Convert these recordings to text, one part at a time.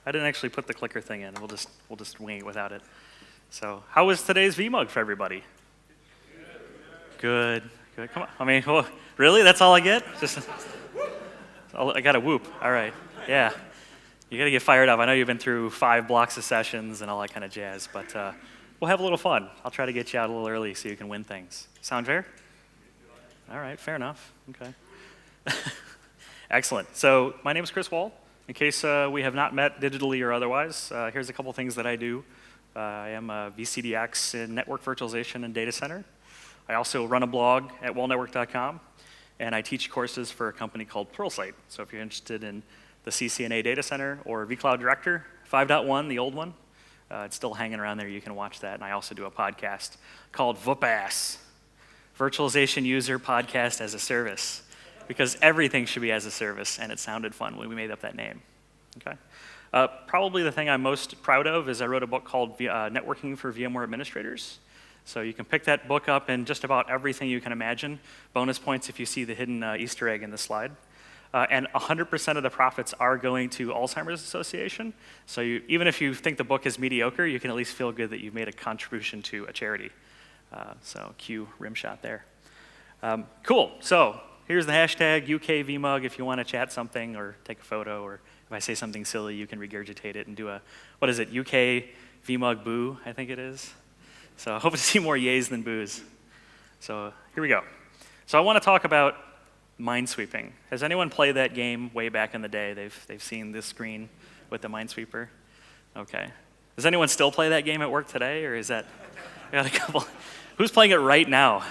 I didn't actually put the clicker thing in. We'll just wing it without it. So, how was today's VMUG for everybody? Good. Come on. I mean, well, really? That's all I get? I got a whoop. All right. Yeah. You got to get fired up. I know you've been through 5 blocks of sessions and all that kind of jazz, but we'll have a little fun. I'll try to get you out a little early so you can win things. Sound fair? All right. Fair enough. Okay. Excellent. So my name is Chris Wahl. In case we have not met digitally or otherwise, here's a couple things that I do. I am a VCDX in network virtualization and data center. I also run a blog at wahlnetwork.com, and I teach courses for a company called Pluralsight. So if you're interested in the CCNA data center or vCloud Director 5.1, the old one, it's still hanging around there. You can watch that. And I also do a podcast called VUPAS, Virtualization User Podcast as a Service, because everything should be as a service, and it sounded fun when we made up that name. Okay. Probably the thing I'm most proud of is I wrote a book called Networking for VMware Administrators. So you can pick that book up in just about everything you can imagine. Bonus points if you see the hidden Easter egg in the slide. And 100% of the profits are going to Alzheimer's Association. So even if you think the book is mediocre, you can at least feel good that you've made a contribution to a charity. So cue rim shot there. Cool. So here's the hashtag UK VMUG if you want to chat something or take a photo, or if I say something silly, you can regurgitate it and do a, what is it, UK VMUG boo, I think it is. So I hope to see more yays than boos. So here we go. So I want to talk about Minesweeping. Has anyone played that game way back in the day? They've seen this screen with the Minesweeper? Okay. Does anyone still play that game at work today, or is that, I got a couple. Who's playing it right now?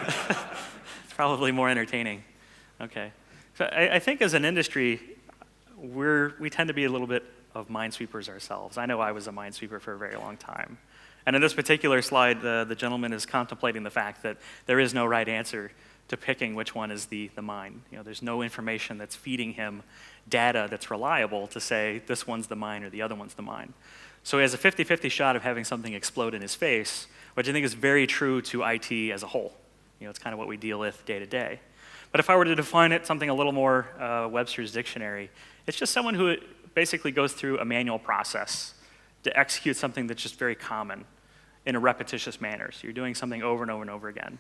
It's probably more entertaining. Okay. So I think as an industry, we tend to be a little bit of minesweepers ourselves. I know I was a minesweeper for a very long time. And in this particular slide, the gentleman is contemplating the fact that there is no right answer to picking which one is the mine. You know, there's no information that's feeding him data that's reliable to say this one's the mine or the other one's the mine. So he has a 50-50 shot of having something explode in his face, which I think is very true to IT as a whole. You know, it's kind of what we deal with day to day. But if I were to define it something a little more Webster's dictionary, it's just someone who basically goes through a manual process to execute something that's just very common in a repetitious manner. So you're doing something over and over and over again.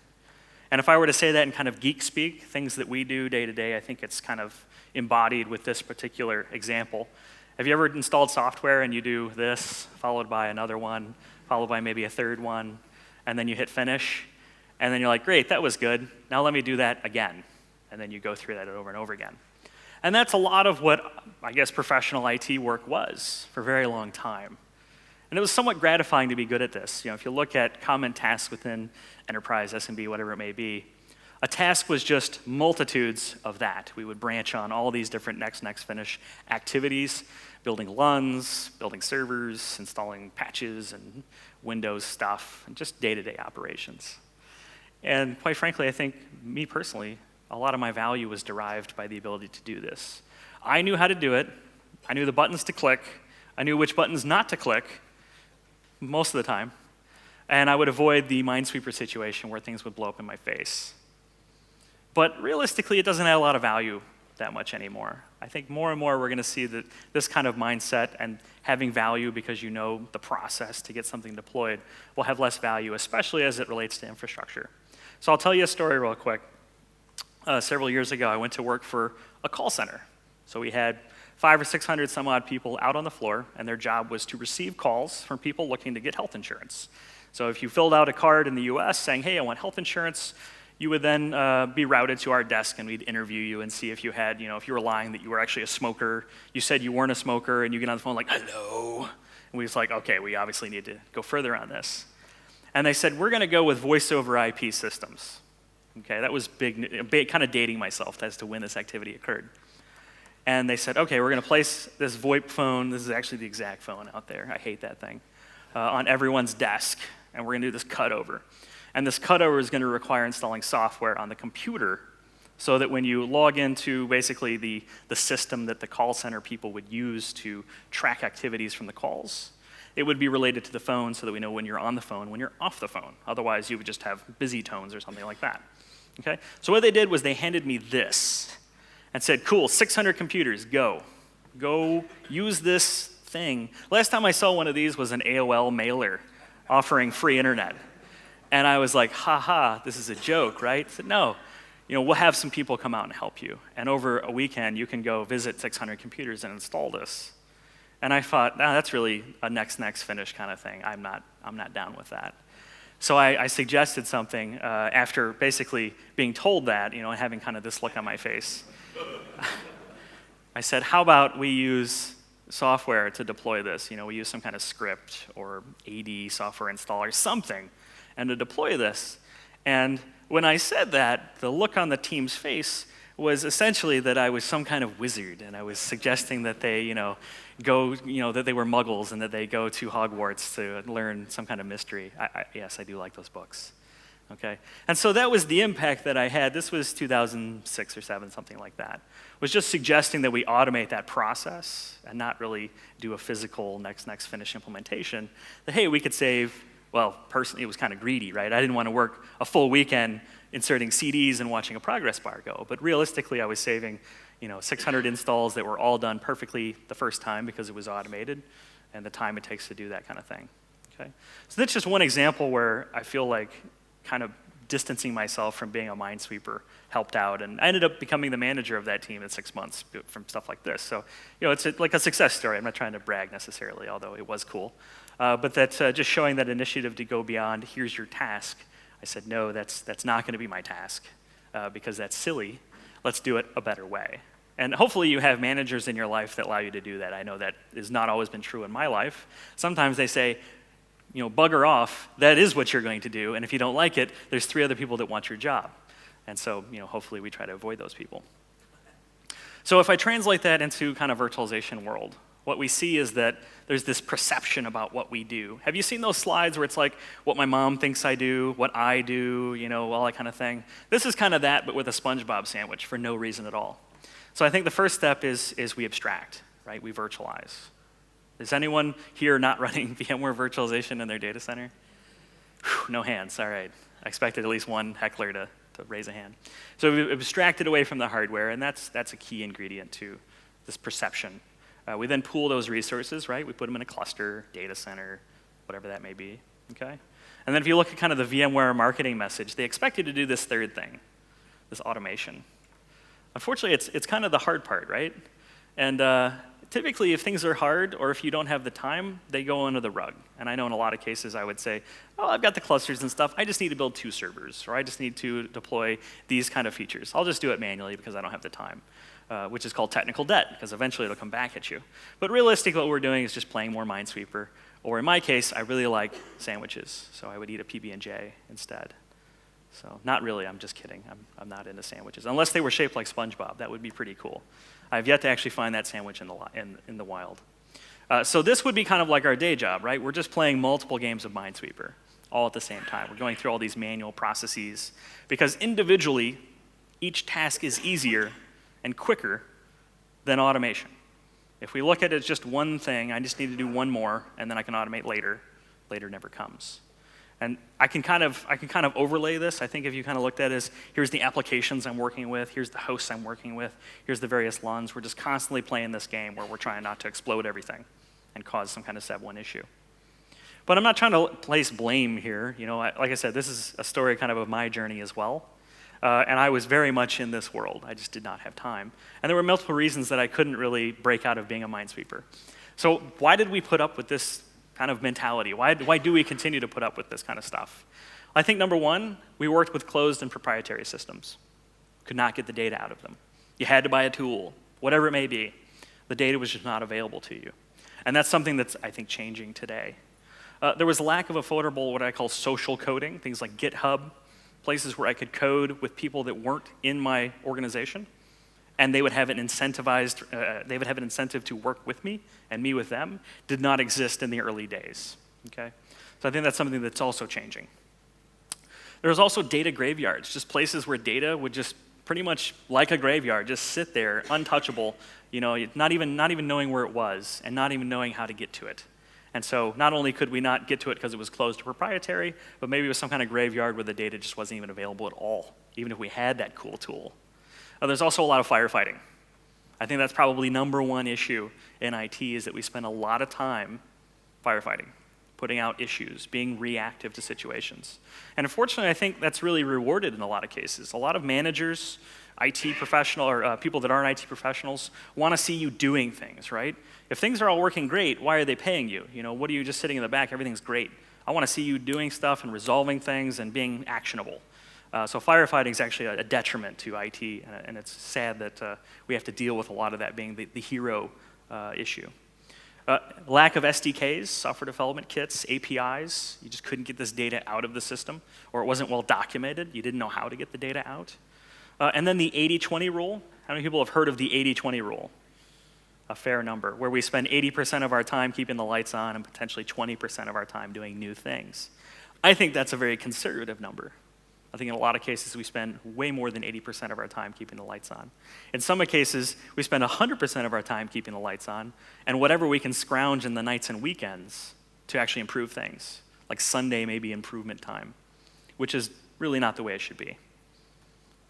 And if I were to say that in kind of geek speak, things that we do day to day, I think it's kind of embodied with this particular example. Have you ever installed software and you do this, followed by another one, followed by maybe a third one, and then you hit finish, and then you're like, great, that was good. Now let me do that again. And then you go through that over and over again. And that's a lot of what, I guess, professional IT work was for a very long time. And it was somewhat gratifying to be good at this. You know, if you look at common tasks within enterprise, SMB, whatever it may be, a task was just multitudes of that. We would branch on all these different next, finish activities, building LUNs, building servers, installing patches and Windows stuff, and just day-to-day operations. And quite frankly, I think, me personally, a lot of my value was derived by the ability to do this. I knew how to do it. I knew the buttons to click. I knew which buttons not to click most of the time. And I would avoid the Minesweeper situation where things would blow up in my face. But realistically, it doesn't add a lot of value that much anymore. I think more and more we're going to see that this kind of mindset and having value because you know the process to get something deployed will have less value, especially as it relates to infrastructure. So I'll tell you a story real quick. Several years ago, I went to work for a call center. So we had 500 or 600 some odd people out on the floor, and their job was to receive calls from people looking to get health insurance. So if you filled out a card in the US saying, hey, I want health insurance, you would then be routed to our desk, and we'd interview you and see if you had, if you were lying that you were actually a smoker. You said you weren't a smoker, and you get on the phone like, hello. And we was like, okay, we obviously need to go further on this. And they said, we're going to go with voice over IP systems. Okay, that was big, kind of dating myself as to when this activity occurred. And they said, okay, we're going to place this VoIP phone, this is actually the exact phone out there, I hate that thing, on everyone's desk, and we're going to do this cutover. And this cutover is going to require installing software on the computer so that when you log into basically the system that the call center people would use to track activities from the calls, it would be related to the phone so that we know when you're on the phone, when you're off the phone. Otherwise, you would just have busy tones or something like that. Okay? So what they did was they handed me this and said, cool, 600 computers, go. Go use this thing. Last time I saw one of these was an AOL mailer offering free internet. And I was like, ha, this is a joke, right? I said, no, we'll have some people come out and help you. And over a weekend, you can go visit 600 computers and install this. And I thought, that's really a next finish kind of thing. I'm not down with that. So I suggested something after basically being told that, and having kind of this look on my face. I said, how about we use software to deploy this? We use some kind of script or AD software installer, something, and to deploy this. And when I said that, the look on the team's face was essentially that I was some kind of wizard, and I was suggesting that they, go, that they were muggles and that they go to Hogwarts to learn some kind of mystery. Yes, I do like those books. Okay, and so that was the impact that I had. This was 2006 or 7, something like that. Was just suggesting that we automate that process and not really do a physical next finish implementation. That hey, we could save. Well, personally, it was kind of greedy, right? I didn't want to work a full weekend inserting CDs and watching a progress bar go. But realistically, I was saving, 600 installs that were all done perfectly the first time because it was automated, and the time it takes to do that kind of thing. Okay, so that's just one example where I feel like kind of distancing myself from being a Minesweeper helped out, and I ended up becoming the manager of that team in 6 months from stuff like this. So, it's like a success story. I'm not trying to brag necessarily, although it was cool. But that's just showing that initiative to go beyond, here's your task. I said, no, that's not going to be my task because that's silly. Let's do it a better way. And hopefully you have managers in your life that allow you to do that. I know that has not always been true in my life. Sometimes they say, bugger off, that is what you're going to do, and if you don't like it, there's 3 other people that want your job. And so, hopefully we try to avoid those people. So if I translate that into kind of virtualization world, what we see is that there's this perception about what we do. Have you seen those slides where it's like what my mom thinks I do, what I do, all that kind of thing? This is kind of that, but with a SpongeBob sandwich for no reason at all. So I think the first step is we abstract, right? We virtualize. Is anyone here not running VMware virtualization in their data center? Whew, no hands, all right. I expected at least one heckler to raise a hand. So we've abstracted away from the hardware, and that's a key ingredient to this perception. We then pool those resources, right? We put them in a cluster, data center, whatever that may be, okay? And then if you look at kind of the VMware marketing message, they expect you to do this third thing, this automation. Unfortunately, it's kind of the hard part, right? And typically, if things are hard or if you don't have the time, they go under the rug. And I know in a lot of cases I would say, oh, I've got the clusters and stuff. I just need to build 2 servers, or I just need to deploy these kind of features. I'll just do it manually because I don't have the time. Which is called technical debt, because eventually it'll come back at you. But realistically, what we're doing is just playing more Minesweeper, or in my case, I really like sandwiches, so I would eat a PB&J instead. So not really, I'm just kidding. I'm not into sandwiches. Unless they were shaped like SpongeBob, that would be pretty cool. I've yet to actually find that sandwich in the wild. So this would be kind of like our day job, right? We're just playing multiple games of Minesweeper all at the same time. We're going through all these manual processes, because individually, each task is easier and quicker than automation. If we look at it as just one thing, I just need to do one more, and then I can automate later. Later never comes. And I can kind of overlay this. I think if you kind of looked at it as, here's the applications I'm working with, here's the hosts I'm working with, here's the various LUNs. We're just constantly playing this game where we're trying not to explode everything and cause some kind of Seb 1 issue. But I'm not trying to place blame here. Like I said, this is a story kind of my journey as well. And I was very much in this world. I just did not have time. And there were multiple reasons that I couldn't really break out of being a Minesweeper. So why did we put up with this kind of mentality? Why do we continue to put up with this kind of stuff? I think number one, we worked with closed and proprietary systems. Could not get the data out of them. You had to buy a tool, whatever it may be. The data was just not available to you. And that's something that's, I think, changing today. There was a lack of affordable, what I call social coding, things like GitHub, places where I could code with people that weren't in my organization, and they would have an incentive to work with me, and me with them, did not exist in the early days, okay? So I think that's something that's also changing. There was also data graveyards, just places where data would just pretty much, like a graveyard, just sit there, untouchable, not even knowing where it was, and not even knowing how to get to it. And so not only could we not get to it because it was closed or proprietary, but maybe it was some kind of graveyard where the data just wasn't even available at all, even if we had that cool tool. There's also a lot of firefighting. I think that's probably #1 issue in IT is that we spend a lot of time firefighting, putting out issues, being reactive to situations. And unfortunately, I think that's really rewarded in a lot of cases. A lot of managers, IT professional, or people that aren't IT professionals want to see you doing things, right? If things are all working great, why are they paying you? You know, what are you just sitting in the back? Everything's great. I want to see you doing stuff and resolving things and being actionable. So firefighting is actually a detriment to IT, and it's sad that we have to deal with a lot of that being the hero issue. Lack of SDKs, software development kits, APIs. You just couldn't get this data out of the system, or it wasn't well documented. You didn't know how to get the data out. And then the 80-20 rule. How many people have heard of the 80-20 rule? A fair number, where we spend 80% of our time keeping the lights on and potentially 20% of our time doing new things. I think that's a very conservative number. I think in a lot of cases we spend way more than 80% of our time keeping the lights on. In some cases, we spend 100% of our time keeping the lights on, and whatever we can scrounge in the nights and weekends to actually improve things, like Sunday may be improvement time, which is really not the way it should be.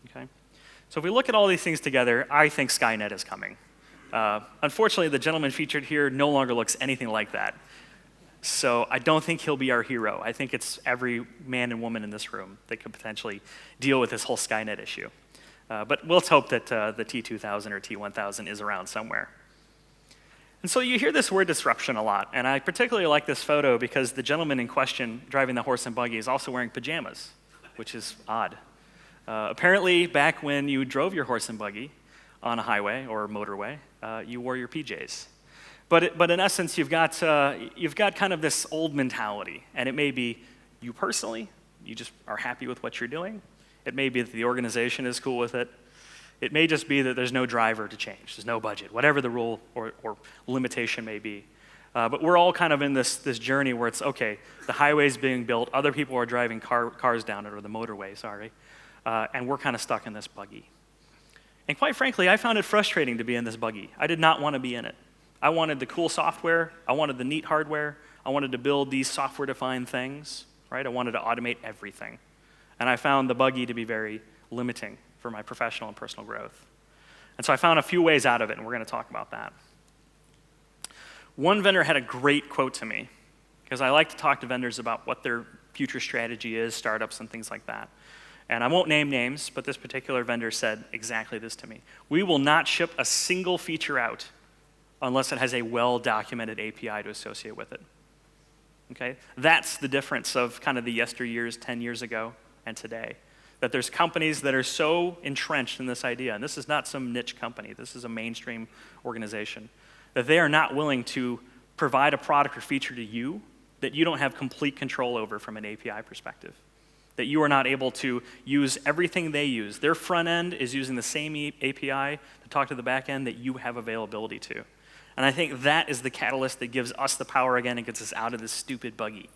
Okay? So if we look at all these things together, I think Skynet is coming. Unfortunately, the gentleman featured here no longer looks anything like that. So I don't think he'll be our hero. I think it's every man and woman in this room that could potentially deal with this whole Skynet issue. But let's hope that the T2000 or T1000 is around somewhere. And so you hear this word disruption a lot, and I particularly like this photo because the gentleman in question driving the horse and buggy is also wearing pajamas, which is odd. Apparently, back when you drove your horse and buggy on a highway or motorway, you wore your PJs. But in essence, you've got kind of this old mentality, and it may be you personally, you just are happy with what you're doing. It may be that the organization is cool with it. It may just be that there's no driver to change, there's no budget, whatever the rule or limitation may be. But we're all kind of in this journey where it's, okay, the highway's being built, other people are driving cars down it, or the motorway, sorry, and we're kind of stuck in this buggy. And quite frankly, I found it frustrating to be in this buggy. I did not want to be in it. I wanted the cool software, I wanted the neat hardware, I wanted to build these software-defined things, right? I wanted to automate everything. And I found the buggy to be very limiting for my professional and personal growth. And so I found a few ways out of it, and we're going to talk about that. One vendor had a great quote to me, because I like to talk to vendors about what their future strategy is, startups and things like that. And I won't name names, but this particular vendor said exactly this to me. We will not ship a single feature out unless it has a well-documented API to associate with it. Okay? That's the difference of kind of the yesteryears, 10 years ago, and today. That there's companies that are so entrenched in this idea, and this is not some niche company, this is a mainstream organization, that they are not willing to provide a product or feature to you that you don't have complete control over from an API perspective. That you are not able to use everything they use. Their front end is using the same API to talk to the back end that you have availability to. And I think that is the catalyst that gives us the power again and gets us out of this stupid buggy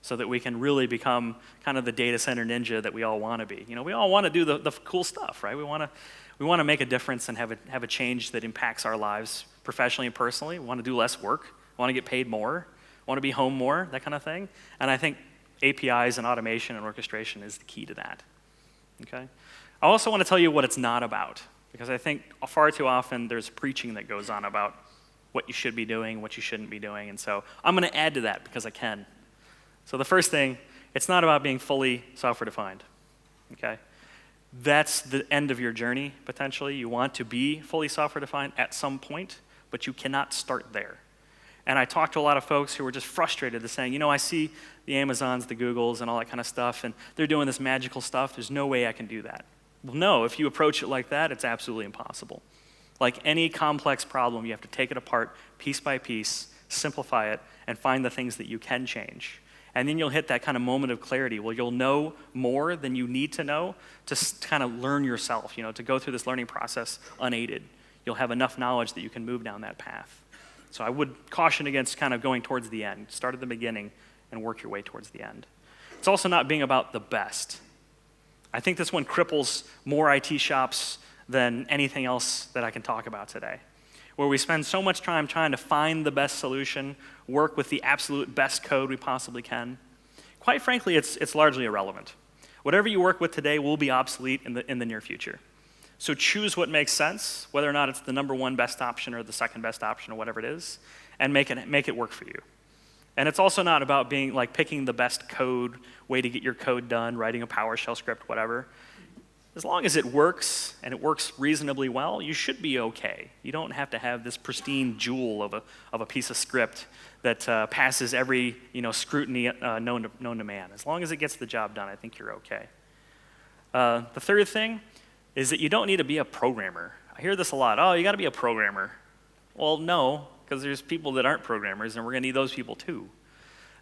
so that we can really become kind of the data center ninja that we all want to be. You know, we all want to do the cool stuff, right? We want to make a difference and have a change that impacts our lives professionally and personally. We want to do less work. We want to get paid more. We want to be home more, that kind of thing. And I think APIs and automation and orchestration is the key to that. Okay? I also want to tell you what it's not about, because I think far too often there's preaching that goes on about what you should be doing, what you shouldn't be doing, and so I'm going to add to that because I can. So the first thing, it's not about being fully software-defined, okay? That's the end of your journey, potentially. You want to be fully software-defined at some point, but you cannot start there. And I talked to a lot of folks who were just frustrated to saying, you know, I see the Amazons, the Googles, and all that kind of stuff, and they're doing this magical stuff. There's no way I can do that. Well, no, if you approach it like that, it's absolutely impossible. Like any complex problem, you have to take it apart piece by piece, simplify it, and find the things that you can change. And then you'll hit that kind of moment of clarity where you'll know more than you need to know to kind of learn yourself, you know, to go through this learning process unaided. You'll have enough knowledge that you can move down that path. So I would caution against kind of going towards the end. Start at the beginning and work your way towards the end. It's also not being about the best. I think this one cripples more IT shops than anything else that I can talk about today, where we spend so much time trying to find the best solution, work with the absolute best code we possibly can. Quite frankly, it's largely irrelevant. Whatever you work with today will be obsolete in the near future. So choose what makes sense, whether or not it's the #1 best option or the second best option or whatever it is, and make it work for you. And it's also not about being like picking the best code, way to get your code done, writing a PowerShell script, whatever. As long as it works and it works reasonably well, you should be okay. You don't have to have this pristine jewel of a piece of script that passes every scrutiny known to man. As long as it gets the job done, I think you're okay. The third thing is that you don't need to be a programmer. I hear this a lot. Oh, you got to be a programmer. Well, no, because there's people that aren't programmers, and we're going to need those people too.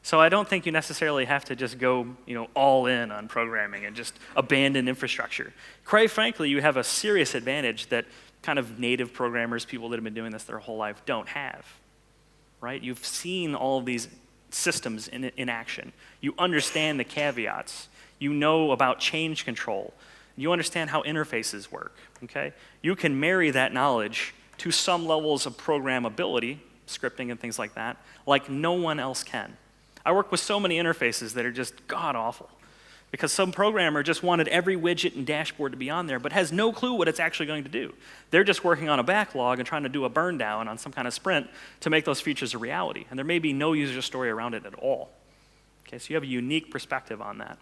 So I don't think you necessarily have to just go all in on programming and just abandon infrastructure. Quite frankly, you have a serious advantage that kind of native programmers, people that have been doing this their whole life, don't have. Right? You've seen all of these systems in action. You understand the caveats. You know about change control. You understand how interfaces work. Okay? You can marry that knowledge to some levels of programmability, scripting and things like that, like no one else can. I work with so many interfaces that are just god-awful because some programmer just wanted every widget and dashboard to be on there but has no clue what it's actually going to do. They're just working on a backlog and trying to do a burn down on some kind of sprint to make those features a reality, and there may be no user story around it at all. Okay, so you have a unique perspective on that.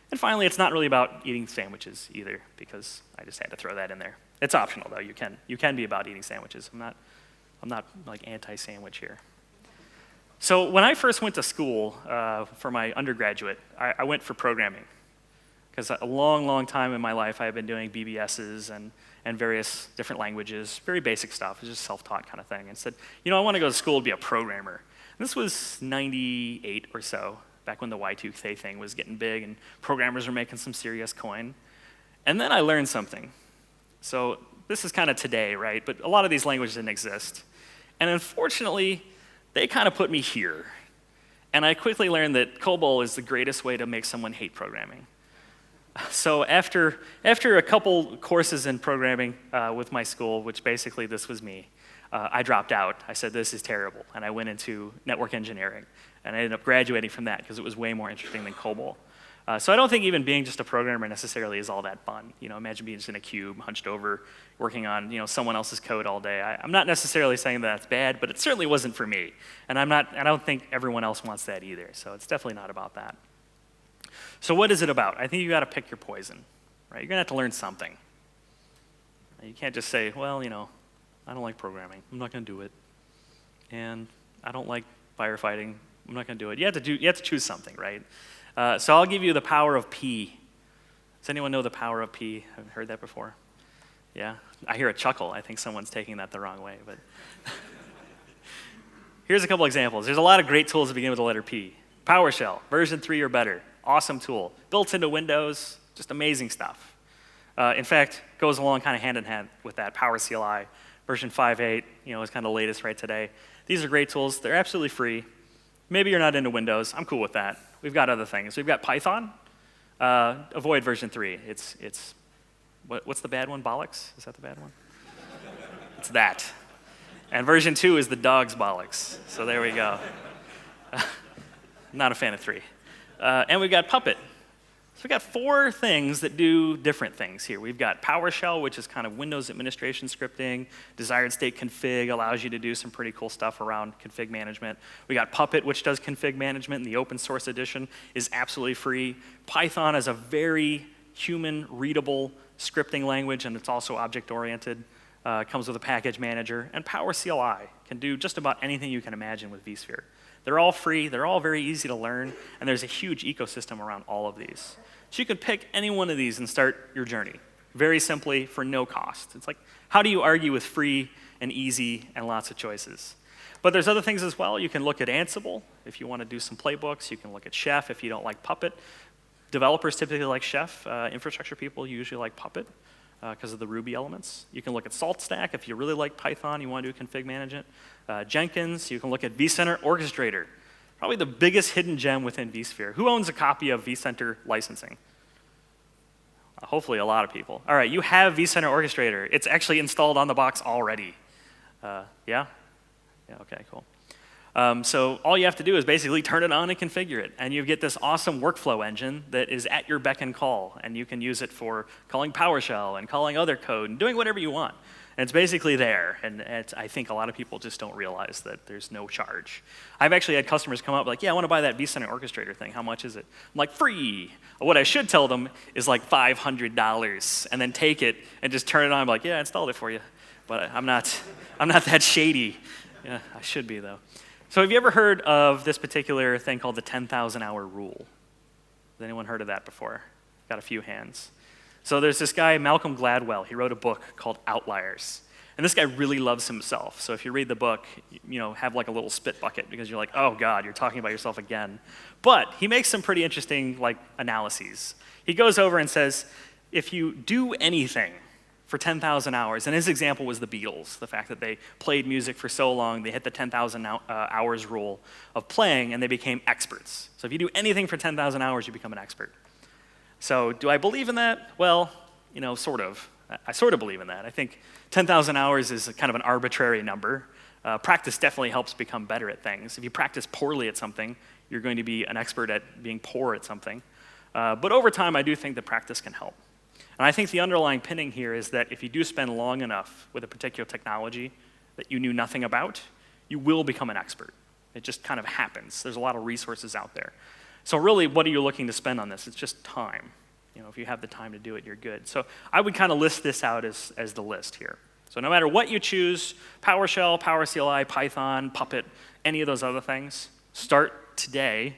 And finally, it's not really about eating sandwiches either, because I just had to throw that in there. It's optional, though. You can be about eating sandwiches. I'm not like anti-sandwich here. So when I first went to school for my undergraduate, I went for programming, because a long, long time in my life I had been doing BBSs and various different languages, very basic stuff. It was just self-taught kind of thing, and said, I want to go to school to be a programmer. And this was 98 or so, back when the Y2K thing was getting big and programmers were making some serious coin. And then I learned something. So this is kind of today, right? But a lot of these languages didn't exist. And unfortunately, they kind of put me here. And I quickly learned that COBOL is the greatest way to make someone hate programming. So after a couple courses in programming with my school, which basically this was me, I dropped out. I said, this is terrible. And I went into network engineering. And I ended up graduating from that because it was way more interesting than COBOL. So I don't think even being just a programmer necessarily is all that fun. Imagine being just in a cube, hunched over, working on someone else's code all day. I'm not necessarily saying that that's bad, but it certainly wasn't for me. And I don't think everyone else wants that either. So it's definitely not about that. So what is it about? I think you got to pick your poison. Right? You're gonna have to learn something. You can't just say, well, I don't like programming. I'm not gonna do it. And I don't like firefighting. I'm not gonna do it. You have to choose something, right? So I'll give you the power of P. Does anyone know the power of P? Haven't heard that before? Yeah? I hear a chuckle. I think someone's taking that the wrong way. But here's a couple examples. There's a lot of great tools that begin with the letter P. PowerShell, version 3 or better. Awesome tool. Built into Windows, just amazing stuff. In fact, goes along kind of hand in hand with that. PowerCLI, version 5.8, is kind of the latest right today. These are great tools. They're absolutely free. Maybe you're not into Windows. I'm cool with that. We've got other things. We've got Python. Avoid version 3. What's the bad one? Bollocks? Is that the bad one? It's that. And version 2 is the dog's bollocks. So there we go. Not a fan of 3. And we've got Puppet. So we've got 4 things that do different things here. We've got PowerShell, which is kind of Windows administration scripting. Desired state config allows you to do some pretty cool stuff around config management. We got Puppet, which does config management, and the open source edition is absolutely free. Python is a very human, readable scripting language, and it's also object-oriented. Comes with a package manager. And PowerCLI can do just about anything you can imagine with vSphere. They're all free, they're all very easy to learn, and there's a huge ecosystem around all of these. So you can pick any one of these and start your journey, very simply for no cost. It's like, how do you argue with free and easy and lots of choices? But there's other things as well. You can look at Ansible if you want to do some playbooks. You can look at Chef if you don't like Puppet. Developers typically like Chef. Infrastructure people usually like Puppet because of the Ruby elements. You can look at SaltStack if you really like Python, you want to do config management. Jenkins, you can look at vCenter Orchestrator, probably the biggest hidden gem within vSphere. Who owns a copy of vCenter licensing? Hopefully a lot of people. All right, you have vCenter Orchestrator. It's actually installed on the box already. Yeah? Yeah, okay, cool. So all you have to do is basically turn it on and configure it, and you get this awesome workflow engine that is at your beck and call, and you can use it for calling PowerShell and calling other code and doing whatever you want. And it's basically there, and I think a lot of people just don't realize that there's no charge. I've actually had customers come up like, yeah, I want to buy that vCenter Orchestrator thing. How much is it? I'm like, free. What I should tell them is like $500, and then take it and just turn it on. I'm like, yeah, I installed it for you, but I'm not that shady. Yeah, I should be though. So have you ever heard of this particular thing called the 10,000 hour rule? Has anyone heard of that before? Got a few hands. So there's this guy, Malcolm Gladwell. He wrote a book called Outliers. And this guy really loves himself. So if you read the book, have like a little spit bucket because you're like, oh God, you're talking about yourself again. But he makes some pretty interesting analyses. He goes over and says, if you do anything for 10,000 hours, and his example was the Beatles, the fact that they played music for so long, they hit the 10,000 hours rule of playing, and they became experts. So if you do anything for 10,000 hours, you become an expert. So do I believe in that? Well, sort of. I sort of believe in that. I think 10,000 hours is kind of an arbitrary number. Practice definitely helps become better at things. If you practice poorly at something, you're going to be an expert at being poor at something. But over time, I do think that practice can help. And I think the underlying pinning here is that if you do spend long enough with a particular technology that you knew nothing about, you will become an expert. It just kind of happens. There's a lot of resources out there. So really, what are you looking to spend on this? It's just time. If you have the time to do it, you're good. So I would kind of list this out as the list here. So no matter what you choose, PowerShell, PowerCLI, Python, Puppet, any of those other things, start today.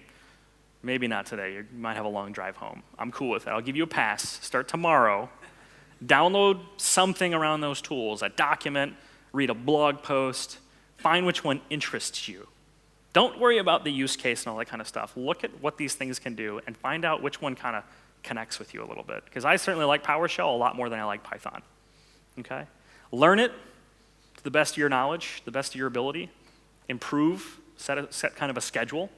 Maybe not today. You might have a long drive home. I'm cool with it. I'll give you a pass. Start tomorrow. Download something around those tools, a document, read a blog post, find which one interests you. Don't worry about the use case and all that kind of stuff. Look at what these things can do and find out which one kind of connects with you a little bit. Because I certainly like PowerShell a lot more than I like Python. Okay? Learn it to the best of your knowledge, the best of your ability. Improve, set kind of a schedule.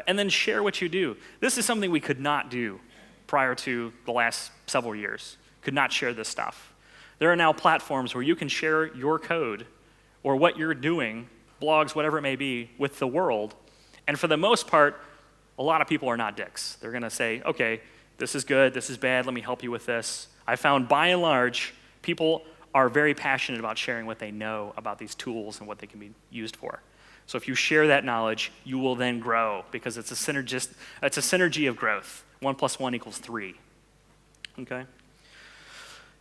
And then share what you do. This is something we could not do prior to the last several years. Could not share this stuff. There are now platforms where you can share your code or what you're doing, blogs, whatever it may be, with the world. And for the most part, a lot of people are not dicks. They're going to say, okay, this is good, this is bad, let me help you with this. I found by and large, people are very passionate about sharing what they know about these tools and what they can be used for. So if you share that knowledge, you will then grow because it's a synergy of growth. 1 + 1 = 3. Okay?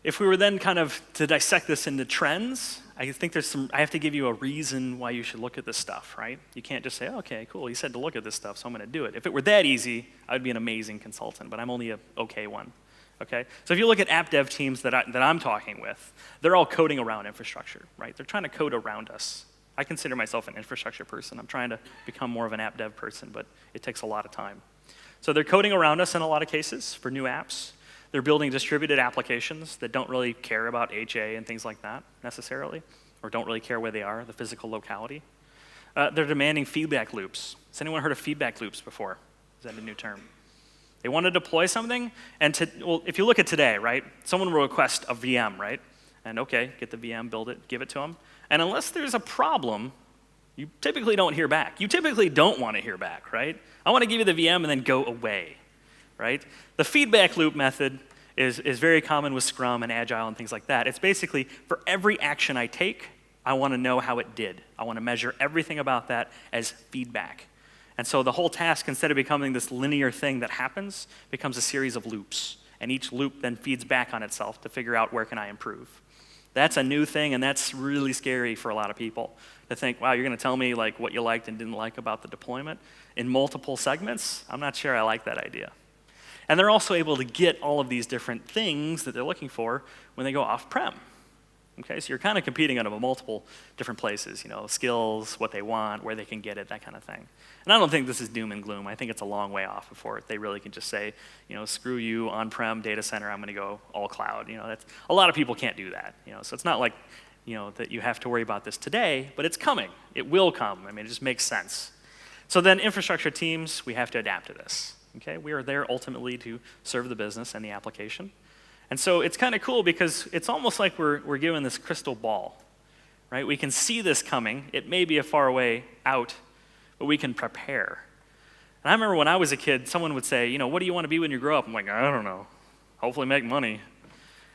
If we were then kind of to dissect this into trends, I think I have to give you a reason why you should look at this stuff, right? You can't just say, okay, cool, he said to look at this stuff, so I'm going to do it. If it were that easy, I would be an amazing consultant, but I'm only an okay one, okay? So if you look at app dev teams that I'm talking with, they're all coding around infrastructure, right? They're trying to code around us. I consider myself an infrastructure person. I'm trying to become more of an app dev person, but it takes a lot of time. So they're coding around us in a lot of cases for new apps. They're building distributed applications that don't really care about HA and things like that necessarily, or don't really care where they are, the physical locality. They're demanding feedback loops. Has anyone heard of feedback loops before? Is that a new term? They want to deploy something, and if you look at today, right, someone will request a VM, right? And okay, get the VM, build it, give it to them. And unless there's a problem, you typically don't hear back. You typically don't want to hear back, right? I want to give you the VM and then go away. Right? The feedback loop method is very common with Scrum and Agile and things like that. It's basically for every action I take, I want to know how it did. I want to measure everything about that as feedback. And so the whole task, instead of becoming this linear thing that happens, becomes a series of loops. And each loop then feeds back on itself to figure out where can I improve. That's a new thing, and that's really scary for a lot of people to think, wow, you're going to tell me what you liked and didn't like about the deployment in multiple segments? I'm not sure I like that idea. And they're also able to get all of these different things that they're looking for when they go off-prem. Okay, so you're kind of competing on multiple different places, skills, what they want, where they can get it, that kind of thing. And I don't think this is doom and gloom. I think it's a long way off before they really can just say, screw you, on-prem data center, I'm going to go all cloud. A lot of people can't do that. So it's not like, that you have to worry about this today, but it's coming. It will come. I mean, it just makes sense. So then infrastructure teams, we have to adapt to this. Okay, we are there ultimately to serve the business and the application. And so it's kind of cool because it's almost like we're given this crystal ball, right? We can see this coming. It may be a far way out but we can prepare. And I remember when I was a kid, someone would say, what do you want to be when you grow up? I'm like, I don't know. Hopefully make money.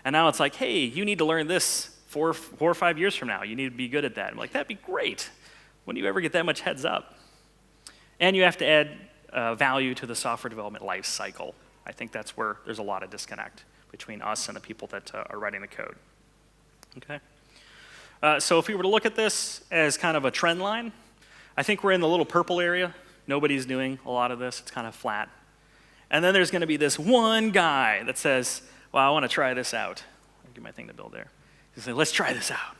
And now it's like, hey, you need to learn this 4 or 5 years from now. You need to be good at that. I'm like, that'd be great. When do you ever get that much heads up? And you have to add value to the software development life cycle. I think that's where there's a lot of disconnect between us and the people that are writing the code. Okay. So if we were to look at this as kind of a trend line, I think we're in the little purple area. Nobody's doing a lot of this. It's kind of flat. And then there's going to be this one guy that says, well, I want to try this out. I'll give my thing to build there. He says, let's try this out.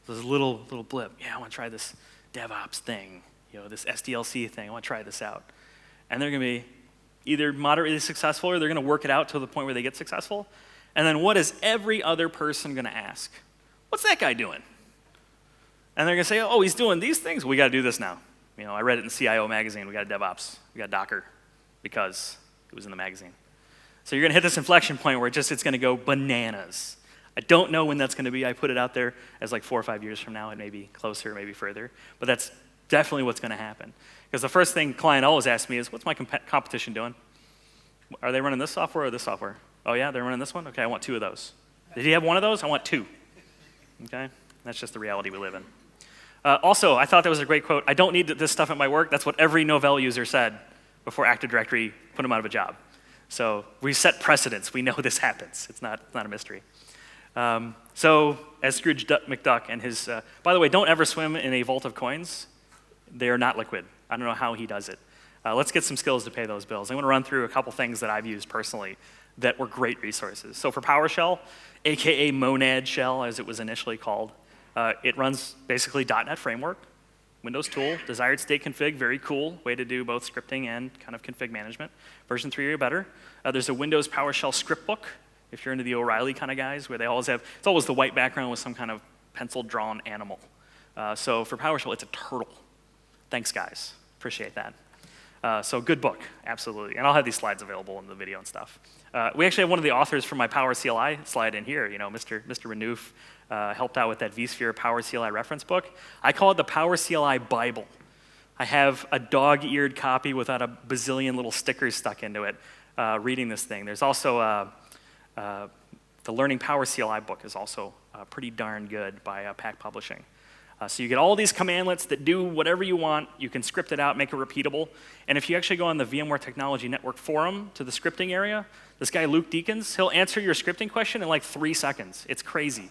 This little blip. Yeah, I want to try this DevOps thing, this SDLC thing. I want to try this out. And they're going to be either moderately successful or they're going to work it out to the point where they get successful. And then what is every other person going to ask? What's that guy doing? And they're going to say, oh, he's doing these things. We got to do this now. I read it in CIO magazine. We got DevOps. We got Docker because it was in the magazine. So you're going to hit this inflection point where it's going to go bananas. I don't know when that's going to be. I put it out there as like 4 or 5 years from now. It may be closer, maybe further. But that's definitely what's going to happen. Because the first thing client always asks me is, what's my competition doing? Are they running this software or this software? Oh, yeah, they're running this one? Okay, I want 2 of those. Did he have 1 of those? I want 2. Okay? That's just the reality we live in. Also, I thought that was a great quote. I don't need this stuff at my work. That's what every Novell user said before Active Directory put them out of a job. So we set precedents. We know this happens. It's not a mystery. So as Scrooge McDuck and his, by the way, don't ever swim in a vault of coins. They are not liquid. I don't know how he does it. Let's get some skills to pay those bills. I want to run through a couple things that I've used personally that were great resources. So for PowerShell, AKA Monad Shell, as it was initially called, it runs basically .NET Framework, Windows tool, desired state config, very cool way to do both scripting and kind of config management. Version 3 or better. There's a Windows PowerShell script book, if you're into the O'Reilly kind of guys, where they always have, it's always the white background with some kind of pencil-drawn animal. So for PowerShell, it's a turtle. Thanks, guys. Appreciate that. So good book, absolutely. And I'll have these slides available in the video and stuff. We actually have one of the authors from my Power CLI slide in here. Mr. Renouf helped out with that vSphere Power CLI reference book. I call it the Power CLI Bible. I have a dog-eared copy without a bazillion little stickers stuck into it reading this thing. There's also the Learning Power CLI book is also pretty darn good by Pack Publishing. So you get all these commandlets that do whatever you want. You can script it out, make it repeatable. And if you actually go on the VMware Technology Network forum to the scripting area, this guy, Luke Deakins, he'll answer your scripting question in like 3 seconds. It's crazy.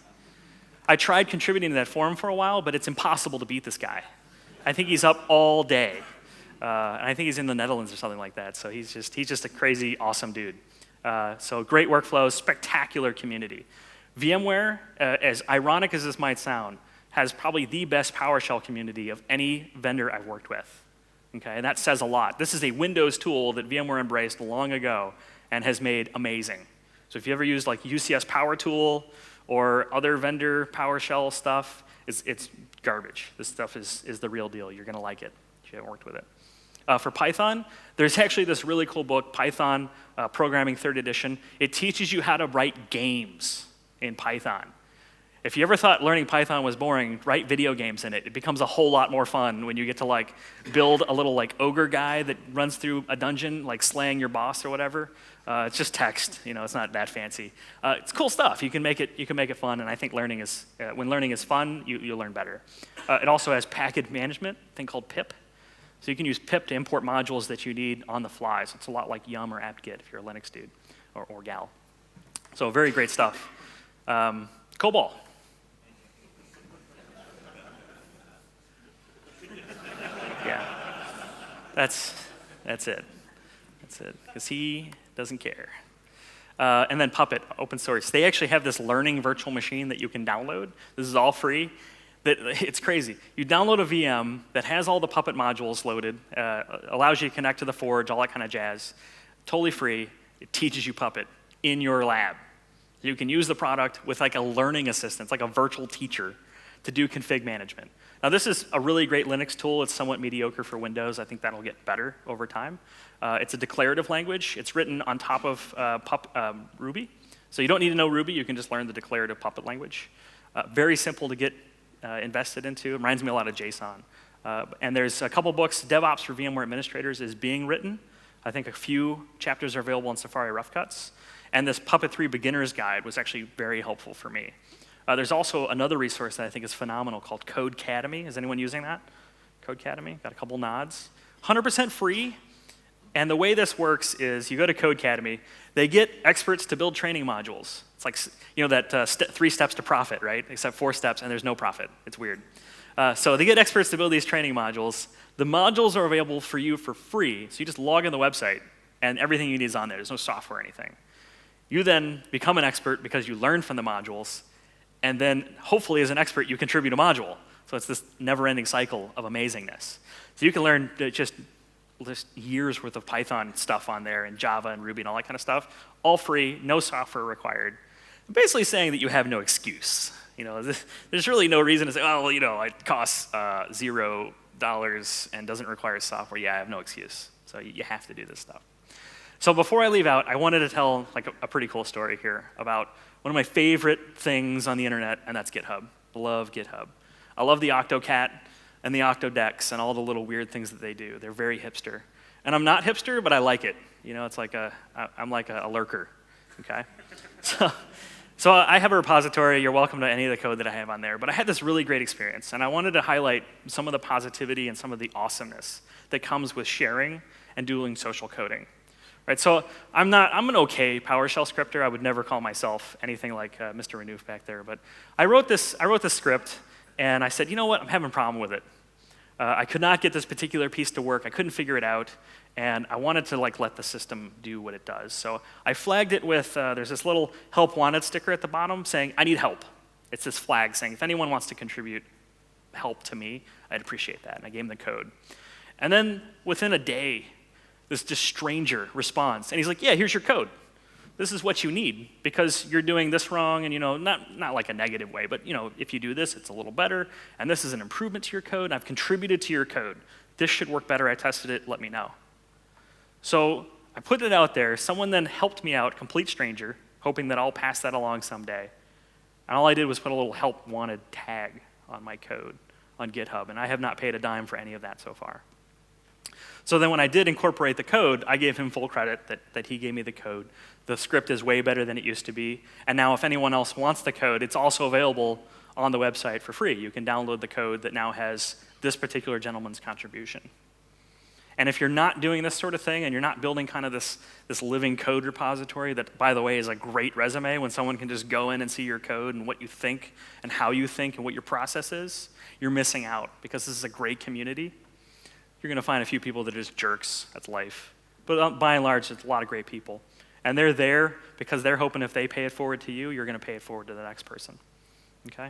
I tried contributing to that forum for a while, but it's impossible to beat this guy. I think he's up all day. And I think he's in the Netherlands or something like that. So he's just a crazy, awesome dude. So great workflows, spectacular community. VMware, as ironic as this might sound, has probably the best PowerShell community of any vendor I've worked with. Okay, and that says a lot. This is a Windows tool that VMware embraced long ago and has made amazing. So if you ever used like UCS Power Tool or other vendor PowerShell stuff, it's garbage. This stuff is the real deal. You're gonna like it if you haven't worked with it. For Python, there's actually this really cool book, Python Programming 3rd Edition. It teaches you how to write games in Python. If you ever thought learning Python was boring, write video games in it. It becomes a whole lot more fun when you get to like build a little like ogre guy that runs through a dungeon, like slaying your boss or whatever. It's just text, it's not that fancy. It's cool stuff. You can make it fun, and I think learning is when learning is fun, you learn better. It also has package management, a thing called pip. So you can use pip to import modules that you need on the fly. So it's a lot like yum or apt-get if you're a Linux dude or gal. So very great stuff. COBOL. Yeah, that's it. That's it, because he doesn't care. And then Puppet, open source. They actually have this learning virtual machine that you can download. This is all free. It's crazy. You download a VM that has all the Puppet modules loaded, allows you to connect to the Forge, all that kind of jazz. Totally free. It teaches you Puppet in your lab. You can use the product with like a learning assistant, like a virtual teacher, to do config management. Now this is a really great Linux tool. It's somewhat mediocre for Windows. I think that'll get better over time. It's a declarative language. It's written on top of Ruby. So you don't need to know Ruby. You can just learn the declarative Puppet language. Very simple to get invested into. It reminds me a lot of JSON. And there's a couple books. DevOps for VMware Administrators is being written. I think a few chapters are available in Safari Rough Cuts. And this Puppet 3 Beginner's Guide was actually very helpful for me. There's also another resource that I think is phenomenal called Codecademy. Is anyone using that? Codecademy, got a couple nods. 100% free. And the way this works is you go to Codecademy, they get experts to build training modules. It's like, that 3 steps to profit, right? Except 4 steps and there's no profit. It's weird. So they get experts to build these training modules. The modules are available for you for free. So you just log in the website and everything you need is on there. There's no software or anything. You then become an expert because you learn from the modules. And then hopefully as an expert, you contribute a module. So it's this never-ending cycle of amazingness. So you can learn just years worth of Python stuff on there and Java and Ruby and all that kind of stuff. All free, no software required. Basically saying that you have no excuse. There's really no reason to say, oh, well, it costs $0 and doesn't require software. Yeah, I have no excuse. So you have to do this stuff. So before I leave out, I wanted to tell a pretty cool story here about one of my favorite things on the internet, and that's GitHub. I love GitHub. I love the Octocat and the Octodex and all the little weird things that they do. They're very hipster. And I'm not hipster, but I like it. It's like I'm like a lurker, okay? So I have a repository. You're welcome to any of the code that I have on there. But I had this really great experience, and I wanted to highlight some of the positivity and some of the awesomeness that comes with sharing and doing social coding. Right, so I'm an okay PowerShell scripter. I would never call myself anything like Mr. Renouf back there. But I wrote this script, and I said, you know what? I'm having a problem with it. I could not get this particular piece to work. I couldn't figure it out, and I wanted to let the system do what it does. So I flagged it with there's this little help wanted sticker at the bottom saying I need help. It's this flag saying if anyone wants to contribute help to me, I'd appreciate that. And I gave him the code. And then within a day, this just stranger responds, and he's like, yeah, here's your code. This is what you need because you're doing this wrong, and not like a negative way, but if you do this, it's a little better, and this is an improvement to your code, and I've contributed to your code. This should work better. I tested it. Let me know. So I put it out there. Someone then helped me out, complete stranger, hoping that I'll pass that along someday. And all I did was put a little help wanted tag on my code on GitHub, and I have not paid a dime for any of that so far. So then when I did incorporate the code, I gave him full credit that he gave me the code. The script is way better than it used to be. And now if anyone else wants the code, it's also available on the website for free. You can download the code that now has this particular gentleman's contribution. And if you're not doing this sort of thing and you're not building kind of this living code repository that, by the way, is a great resume when someone can just go in and see your code and what you think and how you think and what your process is, you're missing out because this is a great community. You're going to find a few people that are just jerks. That's life. But by and large, it's a lot of great people. And they're there because they're hoping if they pay it forward to you, you're going to pay it forward to the next person. Okay?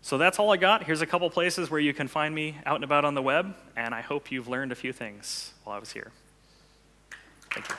So that's all I got. Here's a couple places where you can find me out and about on the web, and I hope you've learned a few things while I was here. Thank you.